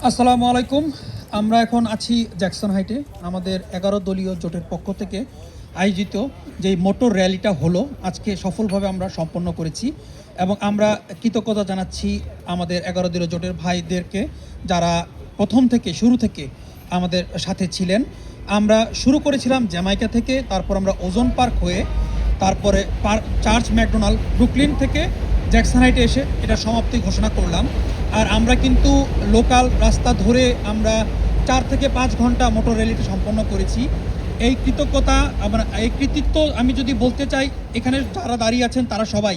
আসসালামু আলাইকুম। আমরা এখন আছি জ্যাকসন হাইটে। আমাদের 11 দলীয় জোটের পক্ষ থেকে আয়োজিত যে মোটর র্যালিটা হলো আজকে সফলভাবে আমরা সম্পন্ন করেছি এবং আমরা কৃতজ্ঞতা জানাচ্ছি আমাদের 11 দলীয় জোটের ভাইদেরকে যারা প্রথম থেকে শুরু থেকে আমাদের সাথে ছিলেন। আমরা শুরু করেছিলাম জ্যামাইকা থেকে, তারপর আমরা ওজন পার্ক হয়ে তারপরে চার্চ ম্যাকডোনাল্ড ব্রুকলিন থেকে জ্যাকসন হাইটে এসে এটা সমাপ্তি ঘোষণা করলাম। আর আমরা কিন্তু লোকাল রাস্তা ধরে আমরা 4 থেকে 5 ঘন্টা মোটর র্যালিটি সম্পন্ন করেছি। এই কৃতজ্ঞতা এই কৃতিত্ব আমি যদি বলতে চাই, এখানে যারা দাঁড়িয়ে আছেন তারা সবাই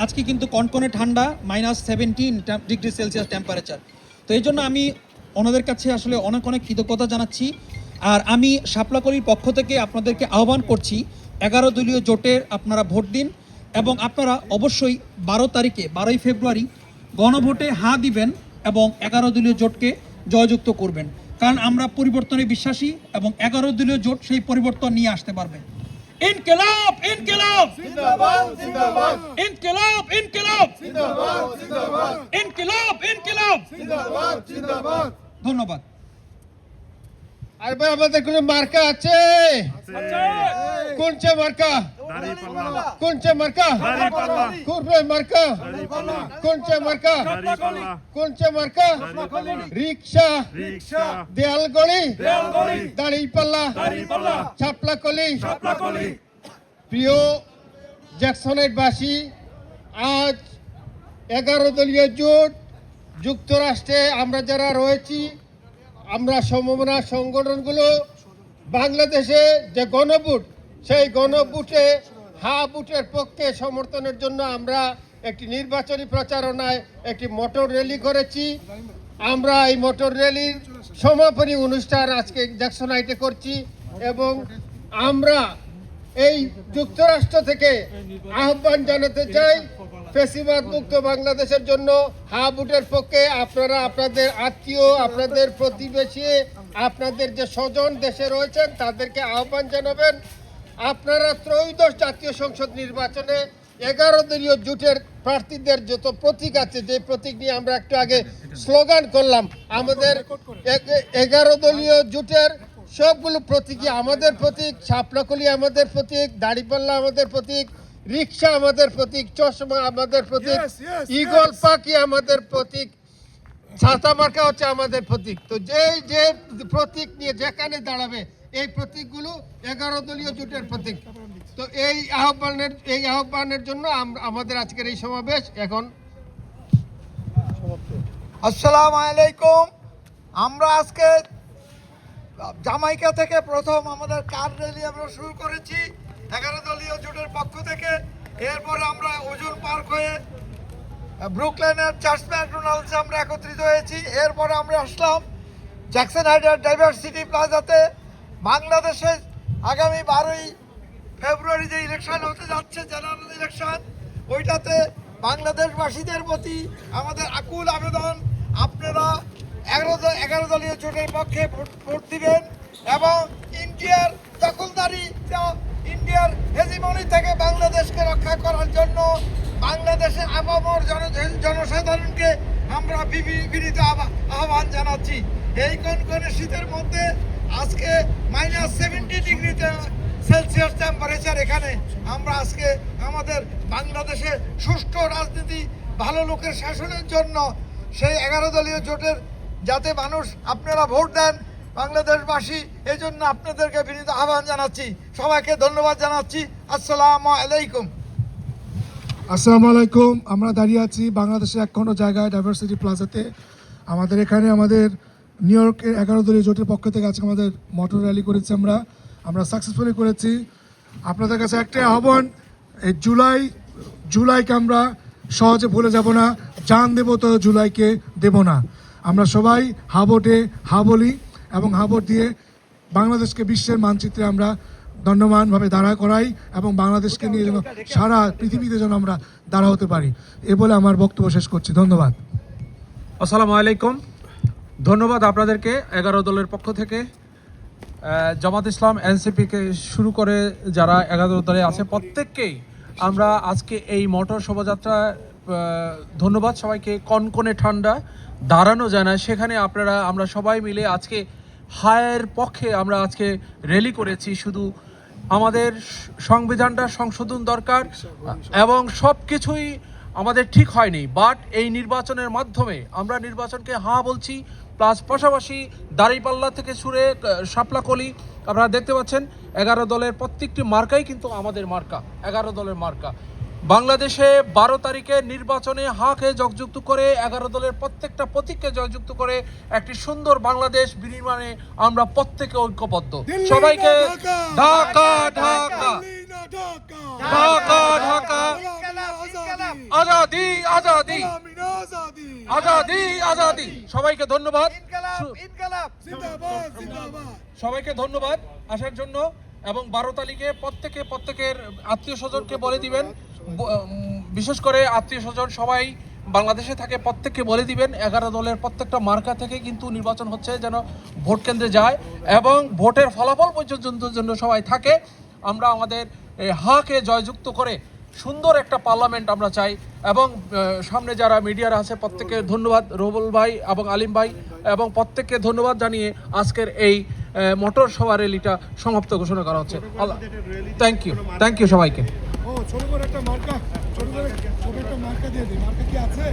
আজকে কিন্তু কনকনে ঠান্ডা, -17 ডিগ্রি সেলসিয়াস টেম্পারেচার। তো এই জন্য আমি ওনাদের কাছে আসলে অনেক অনেক কৃতজ্ঞতা জানাচ্ছি। আর আমি শাপলাকলির পক্ষ থেকে আপনাদেরকে আহ্বান করছি, 11 দলীয় জোটের আপনারা ভোট দিন এবং আপনারা অবশ্যই 12 ফেব্রুয়ারি গণভোটে হাঁ দিবেন এবং 11 দলীয় জোটকে জয়যুক্ত করবেন। কারণ আমরা পরিবর্তনে বিশ্বাসী এবং 11 দলীয় জোট সেই পরিবর্তন নিয়ে আসতে পারবে। ইনকিলাব ইনকিলাব জিন্দাবাদ জিন্দাবাদ, ইনকিলাব ইনকিলাব জিন্দাবাদ জিন্দাবাদ, ইনকিলাব ইনকিলাব জিন্দাবাদ জিন্দাবাদ। ধন্যবাদ। আর ভাই আমাদের কোনো মার্কা আছে? কোনটা মার্কা? কোনটা মার্কা? কোনটা মার্কা? কোনটা মার্কা? কোনটা মার্কা? রিক্সা, দেয়ালগড়ি, দাঁড়িপাল্লা, ছাপলাকলি। প্রিয় জ্যাকসনাইটবাসী, আজ 11 দলীয় জোট যুক্তরাষ্ট্রে আমরা যারা রয়েছি, আমরা সমমনা সংগঠনগুলো বাংলাদেশে যে গণভোট, সেই গণভোটে হা ভোটের পক্ষে সমর্থনের জন্য আমরা একটি নির্বাচনী প্রচারণায় একটি মোটর র্যালি করেছি। আমরা এই মোটর র্যালির সমাপনী অনুষ্ঠান আজকে জ্যাকসন হাইটে করছি এবং আমরা এই যুক্তরাষ্ট্র থেকে আহ্বান জানাতে চাই, ফ্যাসিবাদ মুক্ত বাংলাদেশের জন্য হা ভোটের পক্ষে আপনারা আপনাদের আত্মীয়, আপনাদের প্রতিবেশী, আপনাদের যে স্বজন দেশে রয়েছেন তাদেরকে আহ্বান জানাবেন। আপনারা ত্রয়োদশ জাতীয় সংসদ নির্বাচনে 11 দলীয় জোটের প্রার্থীদের যত প্রতীক আছে, যে প্রতীক নিয়ে আমরা একটু আগে স্লোগান করলাম, আমাদের 11 দলীয় জোটের সবগুলো প্রতীকই আমাদের প্রতীক। শাপলাকলি আমাদের প্রতীক, দাড়িপাল্লা আমাদের প্রতীক, রিক্সা আমাদের প্রতীক, চশমা আমাদের প্রতীক, ঈগল পাখি আমাদের প্রতীক, ছাতা মার্কা হচ্ছে আমাদের প্রতীক। তো যে প্রতীক নিয়ে যেখানে দাঁড়াবে এই প্রতীকগুলো 11 দলীয় জোটের প্রতীক। তো এই আহ্বানের জন্য আমাদের আজকের এই সমাবেশ এখন। আসসালামু আলাইকুম। আমরা আজকে জামাইকা থেকে প্রথম আমাদের কার র্যালি আমরা শুরু করেছি 11 দলীয় জোটের পক্ষ থেকে। এরপরে আমরা ওজন পার্ক হয়ে ব্রুকলিনের চার্চ ম্যাকডোনাল্ডসে আমরা একত্রিত হয়েছি। এরপরে আমরা আসলাম জ্যাকসন হাইটের ডাইভার্সিটি প্লাজাতে। বাংলাদেশে আগামী 12 ফেব্রুয়ারি যে ইলেকশন হতে যাচ্ছে, জেনারেল ইলেকশন, ওইটাতে বাংলাদেশবাসীদের প্রতি আমাদের আকুল আবেদন, আপনারা 11 দলীয় জোটের পক্ষে ভোট দিবেন এবং ইন্ডিয়ার দখলদারি, ইন্ডিয়ার হেজিমনি থেকে বাংলাদেশকে রক্ষা করার জন্য বাংলাদেশের আপামর জনসাধারণকে আমরা বিনীত আহ্বান জানাচ্ছি। এই কনকনে শীতের মধ্যে আজকে -70 ডিগ্রি সেলসিয়াস টেম্পারেচার, এখানে আমরা আজকে আমাদের বাংলাদেশের সুষ্ঠু রাজনীতি, ভালো লোকের শাসনের জন্য সেই 11 দলীয় জোটের যাতে মানুষ আপনারা ভোট দেন বাংলাদেশবাসী, এই জন্য আপনাদেরকে বিনীত আহ্বান জানাচ্ছি। সবাইকে ধন্যবাদ জানাচ্ছি। আসসালামু আলাইকুম। আসসালামু আলাইকুম। আমরা দাঁড়িয়ে আছি বাংলাদেশের এক কোনো জায়গায় ডাইভার্সিটি প্লাজাতে। আমাদের এখানে আমাদের নিউ ইয়র্কের 11 দলীয় জোটের পক্ষ থেকে আজকে আমাদের মোটর র্যালি করেছি, আমরা সাকসেসফুলি করেছি। আপনাদের কাছে একটাই আহ্বান, এই জুলাইকে আমরা সহজে ভুলে যাব না, জান দেব তো জুলাইকে দেব না। আমরা সবাই হা ভোটে হা বলি এবং হা ভোট দিয়ে বাংলাদেশকে বিশ্বের মানচিত্রে আমরা দণ্ডমানভাবে দাঁড়া করাই এবং বাংলাদেশকে নিয়ে যেন সারা পৃথিবীতে যেন আমরা দাঁড়া হতে পারি। এ বলে আমার বক্তব্য শেষ করছি। ধন্যবাদ। আসসালামু আলাইকুম। ধন্যবাদ আপনাদেরকে 11 দলের পক্ষ থেকে। জামাত ইসলাম, এনসিপিকে শুরু করে যারা 11 দলে আছে প্রত্যেককেই আমরা আজকে এই মোটর শোভাযাত্রা ধন্যবাদ সবাইকে। কনকনে ঠান্ডা, দাঁড়ানো যায় না, সেখানে আমরা সবাই মিলে আজকে হায়ের পক্ষে আমরা আজকে র্যালি করেছি। শুধু আমাদের সংবিধানটা সংশোধন দরকার এবং সব কিছুই আমাদের ঠিক হয়নি, বাট এই নির্বাচনের মাধ্যমে আমরা নির্বাচনকে হ্যাঁ বলছি। প্লাস পাশাপাশি দাঁড়িপাল্লা থেকে শুরু শাপলাকলি আপনারা দেখতে পাচ্ছেন 11 দলের প্রত্যেকটি মার্কাই কিন্তু আমাদের মার্কা, 11 দলের মার্কা। বাংলাদেশে 12 তারিখে নির্বাচনে হাকে জয়যুক্ত করে 11 দলের প্রত্যেকটা প্রতীককে জয়যুক্ত করে একটি সুন্দর বাংলাদেশ বিনির্মাণে আমরা প্রত্যেকে ঐক্যবদ্ধ। সবাইকে ঢাকা ঢাকা ঢাকা ঢাকা, আজাদি আজাদি আজাদি আজাদি। সবাইকে ধন্যবাদ, সবাইকে ধন্যবাদ আসার জন্য। এবং 12 তারিখে প্রত্যেকের আত্মীয় স্বজনকে বলে দিবেন, বিশেষ করে আত্মীয় স্বজন সবাই বাংলাদেশে থাকে প্রত্যেককে বলে দিবেন 11 দলের প্রত্যেকটা মার্কা থেকে কিন্তু নির্বাচন হচ্ছে, যেন ভোট কেন্দ্রে যায় এবং ভোটের ফলাফল পর্যন্ত যেন সবাই থাকে। আমরা আমাদের হাকে জয়যুক্ত করে সুন্দর একটা পার্লামেন্ট আমরা চাই। এবং সামনে যারা মিডিয়ার আছে প্রত্যেককে ধন্যবাদ, রুবেল ভাই এবং আলিম ভাই, এবং প্রত্যেককে ধন্যবাদ জানিয়ে আজকের এই মোটর সভা র্যালিটা সমাপ্ত ঘোষণা করা হচ্ছে। থ্যাংক ইউ সবাইকে। ছোট করে একটা মার্কা দিয়ে দিই, মার্কা কি আছে?